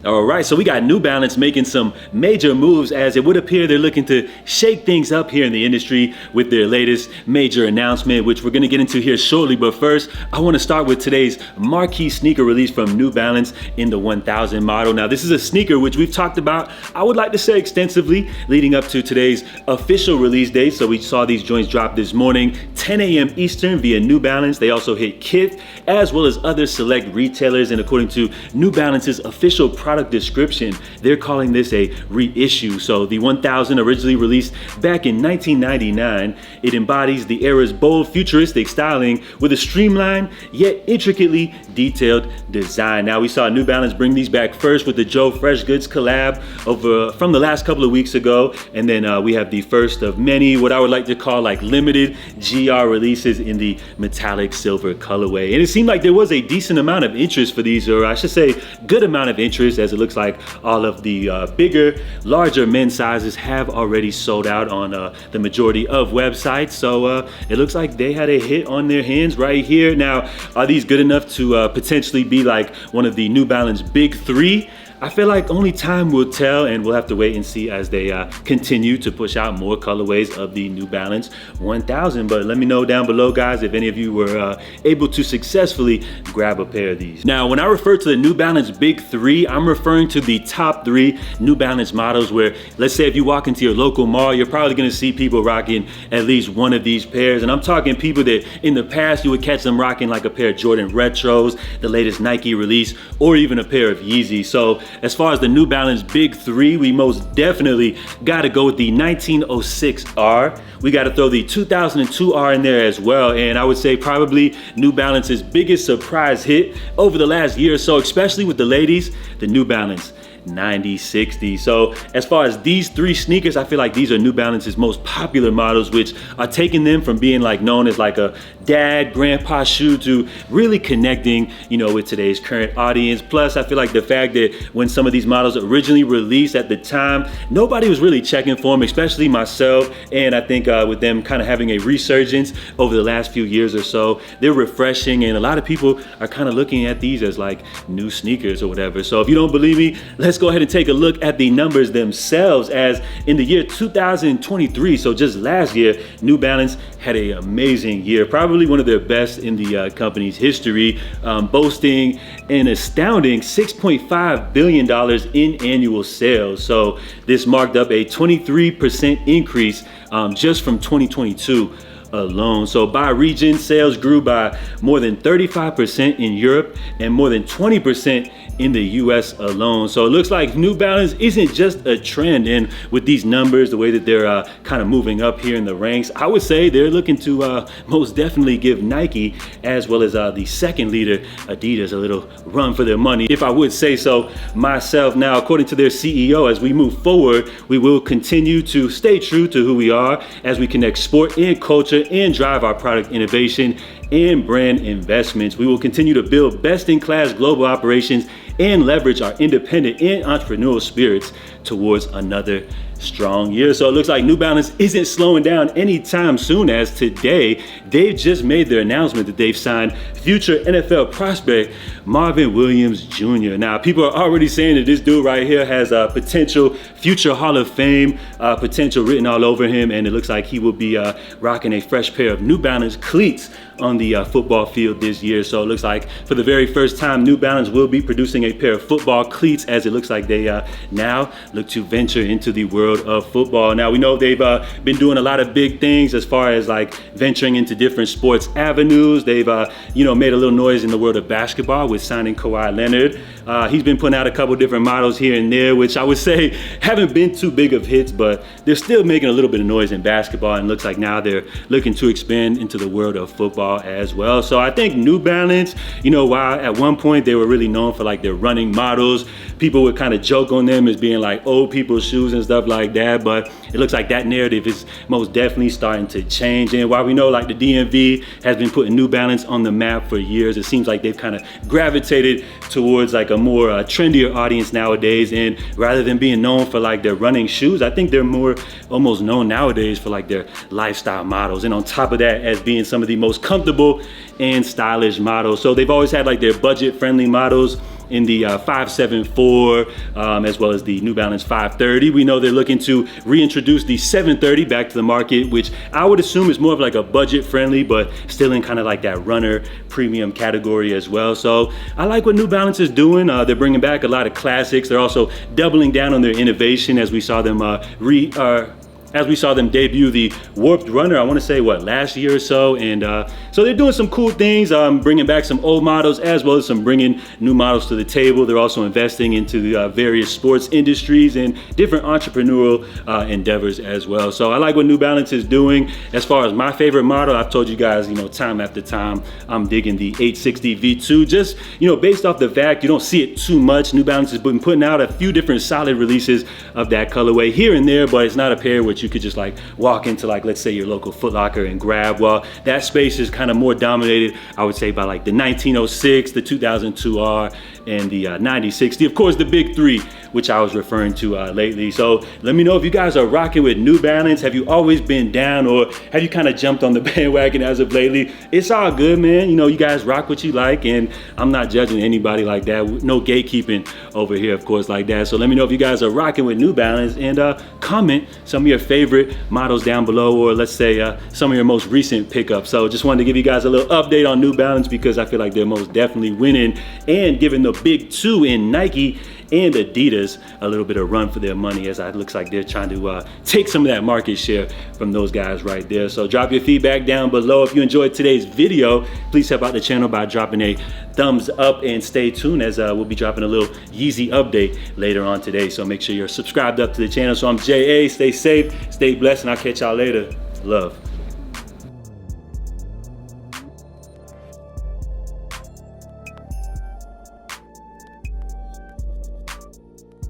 All right, so we got New Balance making some major moves, as it would appear they're looking to shake things up here in the industry with their latest major announcement, which we're gonna get into here shortly. But first, I wanna start with today's marquee sneaker release from New Balance in the 1000 model. Now, this is a sneaker which we've talked about, I would like to say extensively, leading up to today's official release date. So we saw these joints drop this morning, 10 a.m. Eastern via New Balance. They also hit Kith, as well as other select retailers. And according to New Balance's official product description, they're calling this a reissue. So the 1000, originally released back in 1999, it embodies the era's bold futuristic styling with a streamlined yet intricately detailed design. Now, we saw New Balance bring these back first with the Joe Freshgoods collab from the last couple of weeks ago, and then we have the first of many, what I would like to call like limited GR releases in the metallic silver colorway. And it seemed like there was a decent amount of interest for these, or I should say good amount of interest, as it looks like all of the bigger, larger men's sizes have already sold out on the majority of websites. So it looks like they had a hit on their hands right here. Now, are these good enough to potentially be like one of the New Balance big three? I feel like only time will tell, and we'll have to wait and see as they continue to push out more colorways of the New Balance 1000. But let me know down below, guys, if any of you were able to successfully grab a pair of these. Now, when I refer to the New Balance Big Three, I'm referring to the top 3 New Balance models where, let's say if you walk into your local mall, you're probably gonna see people rocking at least one of these pairs. And I'm talking people that in the past you would catch them rocking like a pair of Jordan Retros, the latest Nike release, or even a pair of Yeezys. So as far as the New Balance Big Three, we most definitely gotta go with the 1906R. We gotta throw the 2002R in there as well. And I would say probably New Balance's biggest surprise hit over the last year or so, especially with the ladies, the New Balance 9060. So as far as these 3 sneakers, I feel like these are New Balance's most popular models, which are taking them from being like known as like a dad, grandpa shoe to really connecting, you know, with today's current audience. Plus, I feel like the fact that when some of these models originally released at the time, nobody was really checking for them, especially myself. And I think with them kind of having a resurgence over the last few years or so, they're refreshing, and a lot of people are kind of looking at these as like new sneakers or whatever. So if you don't believe me, let's go ahead and take a look at the numbers themselves. As in the year 2023, so just last year, New Balance had an amazing year, probably one of their best in the company's history, boasting an astounding $6.5 billion in annual sales. So this marked up a 23% increase just from 2022 alone. So by region, sales grew by more than 35% in Europe and more than 20% in the US alone. So it looks like New Balance isn't just a trend, and with these numbers, the way that they're kind of moving up here in the ranks, I would say they're looking to most definitely give Nike, as well as the second leader, Adidas, a little run for their money, if I would say so myself. Now, according to their CEO, as we move forward, we will continue to stay true to who we are as we connect sport and culture and drive our product innovation and brand investments. We will continue to build best-in-class global operations and leverage our independent and entrepreneurial spirits towards another strong year. So it looks like New Balance isn't slowing down anytime soon, as today they've just made their announcement that they've signed future NFL prospect Marvin Williams Jr. Now, people are already saying that this dude right here has a potential future Hall of Fame potential written all over him, and it looks like he will be rocking a fresh pair of New Balance cleats on the football field this year. So it looks like for the very first time, New Balance will be producing a pair of football cleats, as it looks like they now look to venture into the world of football. Now, we know they've been doing a lot of big things as far as like venturing into different sports avenues. They've made a little noise in the world of basketball with signing Kawhi Leonard. He's been putting out a couple different models here and there, which I would say haven't been too big of hits, but they're still making a little bit of noise in basketball, and looks like now they're looking to expand into the world of football as well. So I think New Balance, while at one point they were really known for like their running models, people would kind of joke on them as being like old people's shoes and stuff like that, but it looks like that narrative is most definitely starting to change. And while we know like the DMV has been putting New Balance on the map for years, it seems like they've kind of gravitated towards like a more trendier audience nowadays. And rather than being known for like their running shoes, I think they're more almost known nowadays for like their lifestyle models, and on top of that as being some of the most comfortable and stylish models. So they've always had like their budget friendly models in the 574, as well as the New Balance 530. We know they're looking to reintroduce the 730 back to the market, which I would assume is more of like a budget friendly, but still in kind of like that runner premium category as well. So I like what New Balance is doing. They're bringing back a lot of classics. They're also doubling down on their innovation, as we saw them debut the Warped Runner, I want to say last year or so. And so they're doing some cool things, bringing back some old models as well as some bringing new models to the table. They're also investing into various sports industries and different entrepreneurial endeavors as well. So I like what New Balance is doing. As far as my favorite model, I've told you guys, time after time, I'm digging the 860 V2. Just, based off the fact you don't see it too much. New Balance has been putting out a few different solid releases of that colorway here and there, but it's not a pair which you could just like walk into, like, let's say your local Foot Locker and grab. Well, that space is kind of more dominated, I would say, by like the 1906, the 2002R, and the 9060. Of course, the big three, which I was referring to lately. So let me know if you guys are rocking with New Balance. Have you always been down, or have you kind of jumped on the bandwagon as of lately? It's all good, man. You guys rock what you like, and I'm not judging anybody like that. No gatekeeping over here, of course, like that. So let me know if you guys are rocking with New Balance, and comment some of your favorite models down below, or let's say some of your most recent pickups. So just wanted to give you guys a little update on New Balance, because I feel like they're most definitely winning and giving the big two in Nike and Adidas a little bit of run for their money, as it looks like they're trying to take some of that market share from those guys right there. So drop your feedback down below. If you enjoyed today's video, please help out the channel by dropping a thumbs up, and stay tuned, as we'll be dropping a little Yeezy update later on today. So make sure you're subscribed up to the channel. So I'm JA, stay safe, stay blessed, and I'll catch y'all later. Love.